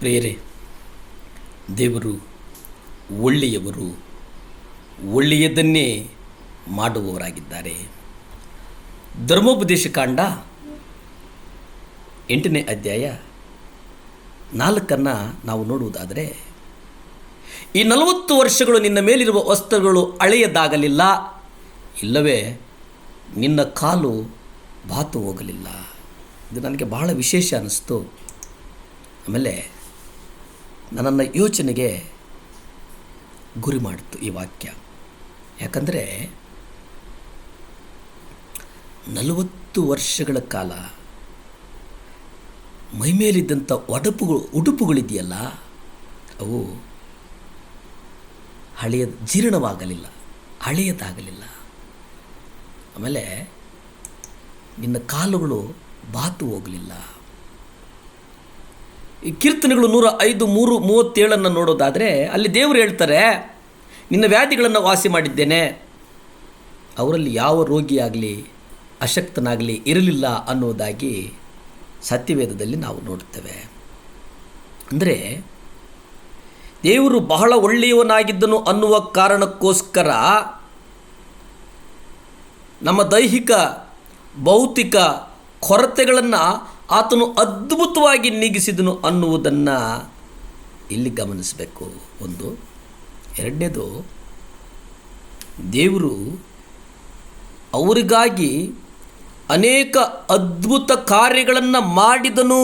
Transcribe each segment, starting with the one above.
ಪ್ರಿಯರೇ, ದೇವರು ಒಳ್ಳೆಯವರು, ಒಳ್ಳೆಯದನ್ನೇ ಮಾಡುವವರಾಗಿದ್ದಾರೆ. ಧರ್ಮೋಪದೇಶ ಕಾಂಡ 8ನೇ ಅಧ್ಯಾಯ 4 ನಾವು ನೋಡುವುದಾದರೆ, ಈ 40 ವರ್ಷಗಳು ನಿನ್ನ ಮೇಲಿರುವ ವಸ್ತ್ರಗಳು ಹಳೆಯದಾಗಲಿಲ್ಲ, ಇಲ್ಲವೇ ನಿನ್ನ ಕಾಲು ಬಾತು ಹೋಗಲಿಲ್ಲ. ಇದು ನನಗೆ ಬಹಳ ವಿಶೇಷ ಅನ್ನಿಸ್ತು. ಆಮೇಲೆ ನನ್ನನ್ನು ಯೋಚನೆಗೆ ಗುರಿ ಮಾಡಿತು ಈ ವಾಕ್ಯ. ಯಾಕಂದರೆ 40 ವರ್ಷಗಳ ಕಾಲ ಮೈಮೇಲಿದ್ದಂಥ ಉಡುಪುಗಳಿದೆಯಲ್ಲ, ಅವು ಹಳೆಯದಾಗಲಿಲ್ಲ. ಆಮೇಲೆ ನಿನ್ನ ಕಾಲುಗಳು ಬಾತು ಹೋಗಲಿಲ್ಲ. ಈ ಕೀರ್ತನೆಗಳು 105:37 ನೋಡೋದಾದರೆ, ಅಲ್ಲಿ ದೇವರು ಹೇಳ್ತಾರೆ, ನಿನ್ನ ವ್ಯಾಧಿಗಳನ್ನು ವಾಸಿ ಮಾಡಿದ್ದೇನೆ, ಅವರಲ್ಲಿ ಯಾವ ರೋಗಿಯಾಗಲಿ ಅಶಕ್ತನಾಗಲಿ ಇರಲಿಲ್ಲ ಅನ್ನೋದಾಗಿ ಸತ್ಯವೇದದಲ್ಲಿ ನಾವು ನೋಡ್ತೇವೆ. ಅಂದರೆ ದೇವರು ಬಹಳ ಒಳ್ಳೆಯವನಾಗಿದ್ದನು ಅನ್ನುವ ಕಾರಣಕ್ಕೋಸ್ಕರ ನಮ್ಮ ದೈಹಿಕ ಭೌತಿಕ ಕೊರತೆಗಳನ್ನು ಆತನು ಅದ್ಭುತವಾಗಿ ನೀಗಿಸಿದನು ಅನ್ನುವುದನ್ನು ಇಲ್ಲಿ ಗಮನಿಸಬೇಕು. ಒಂದು. ಎರಡನೇದು, ದೇವರು ಅವರಿಗಾಗಿ ಅನೇಕ ಅದ್ಭುತ ಕಾರ್ಯಗಳನ್ನು ಮಾಡಿದನು.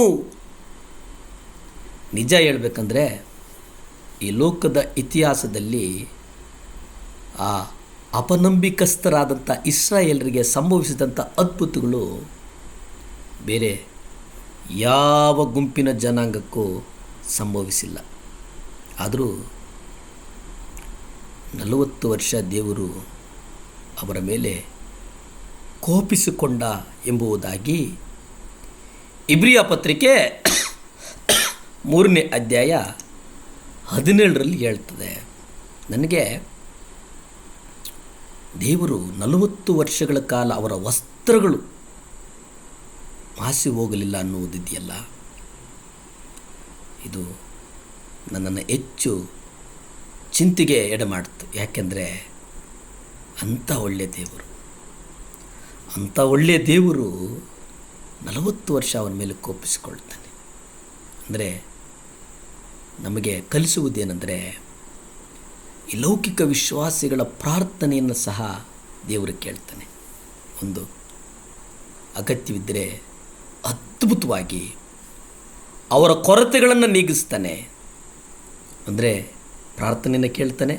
ನಿಜ ಹೇಳಬೇಕಂದ್ರೆ ಈ ಲೋಕದ ಇತಿಹಾಸದಲ್ಲಿ ಆ ಅಪನಂಬಿಕಸ್ಥರಾದಂಥ ಇಸ್ರಾಯೇಲರಿಗೆ ಸಂಭವಿಸಿದಂಥ ಅದ್ಭುತಗಳು ಬೇರೆ ಯಾವ ಗುಂಪಿನ ಜನಾಂಗಕ್ಕೂ ಸಂಭವಿಸಿಲ್ಲ. ಆದರೂ 40 ವರ್ಷ ದೇವರು ಅವರ ಮೇಲೆ ಕೋಪಿಸಿಕೊಂಡ ಎಂಬುದಾಗಿ ಇಬ್ರಿಯ ಪತ್ರಿಕೆ 3ನೇ ಅಧ್ಯಾಯ 17ರಲ್ಲಿ ಹೇಳ್ತದೆ. ನನಗೆ ದೇವರು 40 ವರ್ಷಗಳ ಕಾಲ ಅವರ ವಸ್ತ್ರಗಳು ಮಾಸಿ ಹೋಗಲಿಲ್ಲ ಅನ್ನುವುದಿದೆಯಲ್ಲ, ಇದು ನನ್ನನ್ನು ಹೆಚ್ಚು ಚಿಂತೆಗೆ ಎಡೆಮಾಡ್ತು. ಯಾಕೆಂದರೆ ಅಂಥ ಒಳ್ಳೆಯ ದೇವರು 40 ವರ್ಷ ಅವನ ಮೇಲೆ ಕೋಪಿಸಿಕೊಳ್ತಾನೆ. ಅಂದರೆ ನಮಗೆ ಕಲಿಸುವುದೇನೆಂದರೆ, ಈ ಲೌಕಿಕ ವಿಶ್ವಾಸಿಗಳ ಪ್ರಾರ್ಥನೆಯನ್ನು ಸಹ ದೇವರು ಕೇಳ್ತಾನೆ. ಒಂದು ಅಗತ್ಯವಿದ್ದರೆ ಅದ್ಭುತವಾಗಿ ಅವರ ಕೊರತೆಗಳನ್ನು ನೀಗಿಸ್ತಾನೆ. ಅಂದರೆ ಪ್ರಾರ್ಥನೆಯನ್ನು ಕೇಳ್ತಾನೆ,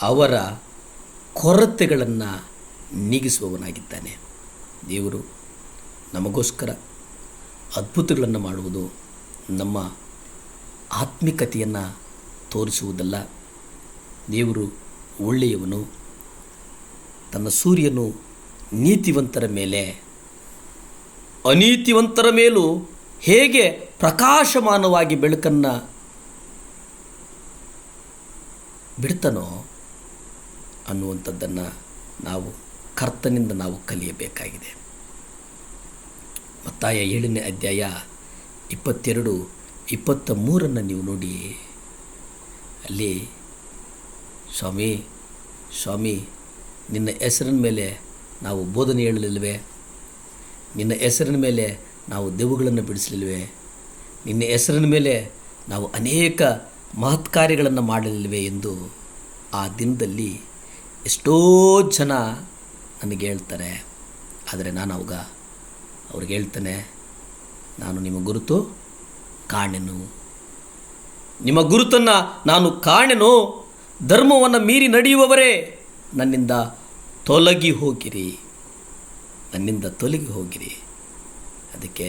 ಅವರ ಕೊರತೆಗಳನ್ನು ನೀಗಿಸುವವನಾಗಿದ್ದಾನೆ. ದೇವರು ನಮಗೋಸ್ಕರ ಅದ್ಭುತಗಳನ್ನು ಮಾಡುವುದು ನಮ್ಮ ಆತ್ಮಿಕತೆಯನ್ನು ತೋರಿಸುವುದಲ್ಲ. ದೇವರು ಒಳ್ಳೆಯವನು. ತನ್ನ ಸೂರ್ಯನು ನೀತಿವಂತರ ಮೇಲೆ ಅನೀತಿವಂತರ ಮೇಲೂ ಹೇಗೆ ಪ್ರಕಾಶಮಾನವಾಗಿ ಬೆಳಕನ್ನು ಬಿಡ್ತಾನೋ ಅನ್ನುವಂಥದ್ದನ್ನು ಕರ್ತನಿಂದ ನಾವು ಕಲಿಯಬೇಕಾಗಿದೆ. ಮತ್ತಾಯ 7ನೇ ಅಧ್ಯಾಯ 22-23 ನೀವು ನೋಡಿ. ಅಲ್ಲಿ ಸ್ವಾಮಿ ನಿನ್ನ ಹೆಸರಿನ ಮೇಲೆ ನಾವು ಬೋಧನೆ ಹೇಳಲಿಲ್ವೇ? ನಿನ್ನ ಹೆಸರಿನ ಮೇಲೆ ನಾವು ದೆವ್ವಗಳನ್ನು ಬಿಡಿಸಲಿಲ್ವೇ? ನಿನ್ನ ಹೆಸರಿನ ಮೇಲೆ ನಾವು ಅನೇಕ ಮಹತ್ಕಾರ್ಯಗಳನ್ನು ಮಾಡಲಿಲ್ವೇ ಎಂದು ಆ ದಿನದಲ್ಲಿ ಎಷ್ಟೋ ಜನ ನನಗೆ ಹೇಳ್ತಾರೆ. ಆದರೆ ನಾನು ಅವ್ರಿಗೆ ಹೇಳ್ತೇನೆ, ನಾನು ನಿಮ್ಮ ಗುರುತು ಕಾಣೆನು, ನಿಮ್ಮ ಗುರುತನ್ನು ನಾನು ಕಾಣೆನು. ಧರ್ಮವನ್ನು ಮೀರಿ ನಡೆಯುವವರೇ ನನ್ನಿಂದ ತೊಲಗಿ ಹೋಗಿರಿ. ಅದಕ್ಕೆ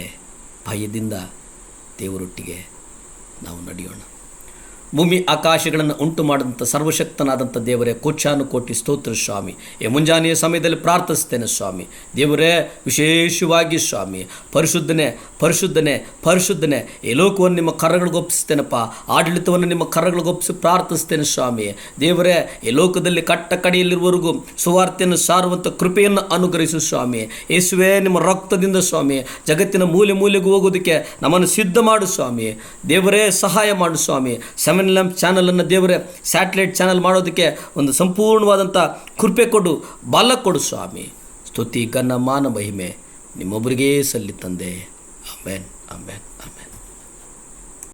ಭಯದಿಂದ ದೇವರೊಟ್ಟಿಗೆ ನಾವು ನಡೆಯೋಣ. ಭೂಮಿ ಆಕಾಶಗಳನ್ನು ಉಂಟು ಮಾಡಿದಂಥ ಸರ್ವಶಕ್ತನಾದಂಥ ದೇವರೇ, ಕೋಟಿ ಸ್ತೋತ್ರ ಸ್ವಾಮಿ. ಈ ಮುಂಜಾನೆಯ ಸಮಯದಲ್ಲಿ ಪ್ರಾರ್ಥಿಸ್ತೇನೆ ಸ್ವಾಮಿ. ದೇವರೇ, ವಿಶೇಷವಾಗಿ ಸ್ವಾಮಿ, ಪರಿಶುದ್ಧನೆ ಪರಿಶುದ್ಧನೆ ಪರಿಶುದ್ಧನೆ ಈ ಲೋಕವನ್ನು ನಿಮ್ಮ ಕರಗಳಿಗೊಪ್ಪಿಸ್ತೇನಪ್ಪ. ಆಡಳಿತವನ್ನು ನಿಮ್ಮ ಕರಗಳಿಗೊಪ್ಪಿಸಿ ಪ್ರಾರ್ಥಿಸ್ತೇನೆ ಸ್ವಾಮಿ. ದೇವರೇ, ಈ ಲೋಕದಲ್ಲಿ ಕಟ್ಟ ಕಡೆಯಲ್ಲಿರುವವರೆಗೂ ಸುವಾರ್ತೆಯನ್ನು ಸಾರುವಂಥ ಕೃಪೆಯನ್ನು ಅನುಗ್ರಹಿಸು ಸ್ವಾಮಿ. ಯೇಸುವೇ, ನಿಮ್ಮ ರಕ್ತದಿಂದ ಸ್ವಾಮಿ ಜಗತ್ತಿನ ಮೂಲೆ ಮೂಲೆಗೂ ಹೋಗೋದಕ್ಕೆ ನಮ್ಮನ್ನು ಸಿದ್ಧ ಮಾಡು ಸ್ವಾಮಿ. ದೇವರೇ, ಸಹಾಯ ಮಾಡು ಸ್ವಾಮಿ. 7 ಲ್ಯಾಂಪ್ ಚಾನಲನ್ನು ದೇವರೇ ಸ್ಯಾಟಲೈಟ್ ಚಾನಲ್ ಮಾಡೋದಕ್ಕೆ ಒಂದು ಸಂಪೂರ್ಣವಾದಂಥ ಕೃಪೆ ಕೊಡು, ಬಲ ಕೊಡು ಸ್ವಾಮಿ. ಸ್ತುತಿ ಘನ ಮಾನ ಮಹಿಮೆ ನಿಮ್ಮೊಬ್ಬರಿಗೇ ಸಲ್ಲಿ ತಂದೆ. Amen, amen, amen.